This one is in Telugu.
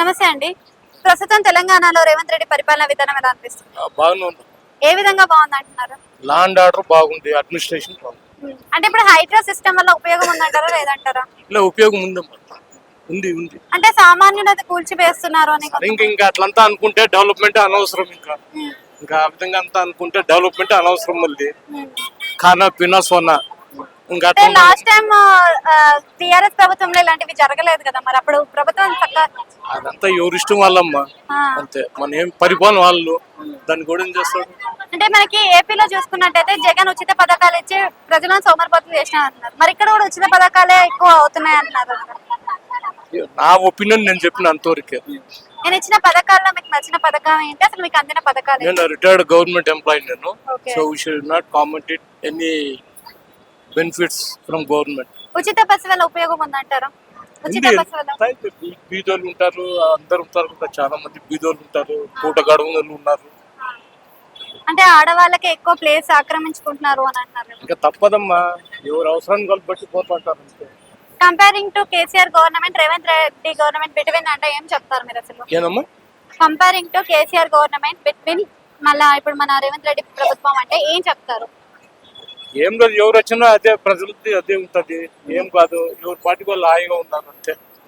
నమస్తే అండి. ప్రస్తుతం తెలంగాణలో రేవంత్ రెడ్డి పరిపాలన విధానం ఎలా అనిపిస్తుంది? బాగానే ఉంది. ఏ విధంగా బాగుంది అంటున్నారు? లా అండ్ ఆర్డర్ బాగుంది, అడ్మినిస్ట్రేషన్ బాగుంది. అంటే ఇప్పుడు హైడ్రా సిస్టమ్ వల్ల ఉపయోగం ఉందంటారా లేదంటారా? ఇలా ఉపయోగం ఉందమ్మా, ఉంది ఉంది. అంటే సామాన్యుడు అది కూల్చివేస్తున్నారు అని ఇంకా అట్లంతా అనుకుంటే డెవలప్మెంట్ అనవసరం. ఉమ్, ఇంకా ఆ విధంగా అంతా అనుకుంటే డెవలప్మెంట్ అనవసరం. మళ్ళీ ఉమ్. ఖానా పినా సోనా ఇంకా అంటే లాస్ట్ టైం టిఆర్ఎస్ ప్రభుత్వంలో ఇలాంటివి జరగలేదు కదా, మరి అప్పుడు ప్రభుత్వం చక్కగా అదంతా ఎవరి ఇష్టం వాళ్ళమ్మా, అంతే. మన ఏం పరిపాలన వాళ్ళు దాన్ని కూడా ఏం చేస్తారు. అంటే మనకి ఏపీలో చూసుకున్నట్టయితే జగన్ ఉచిత పథకాలు ఇచ్చి ప్రజలను సోమరిపోతులు చేసిన అంటున్నారు. మరి ఇక్కడ కూడా ఉచిత పథకాలే ఎక్కువ అవుతున్నాయి అంటున్నారు. నా ఒపీనియన్ నేను చెప్పిన అంతవరకే. నేను ఇచ్చిన పథకాల్లో మీకు నచ్చిన పథకం ఏంటి, అసలు మీకు అందిన పథకాలు నేను రిటైర్డ్ గవర్నమెంట్ ఎంప్లాయీ నేను. Okay. So we should not comment it any benefits from government. ఉచిత బస్సు వల్ల ఉపయోగం ఉందంటారా? ఉచిత బస్సు వల్ల బీదోళ్ళు ఉంటారు, అందరు ఉంటారు కదా, చాలా మంది బీదోళ్ళు ఉంటారు, పూట గడువులు ఉన్నారు. అంటే ఆడవాళ్ళకి ఎక్కువ ప్లేస్ ఆక్రమించుకుంటున్నారు అని అంటున్నారు. ఇంకా తప్పదమ్మా, ఎవరు అవసరాన్ని వాళ్ళు బట్టి పోతుంటారు అంతే. Comparing to KCR government, Revanth Reddy government between అంటే ఏం చెప్తారు మీరు అసలు? ఏనమ్మా? Comparing to KCR government between మళ్ళా ఇప్పుడు మన రేవంత్ రెడ్డి ప్రభుత్వం అంటే ఏం చెప్తారు? ఏం లేదు, ఎవరు వచ్చినా అదే ప్రజలది అదే ఉంటది. ఏం కాదు, ఎవరి పార్టీ వాళ్ళు హాయిగా ఉన్నారు అంతే.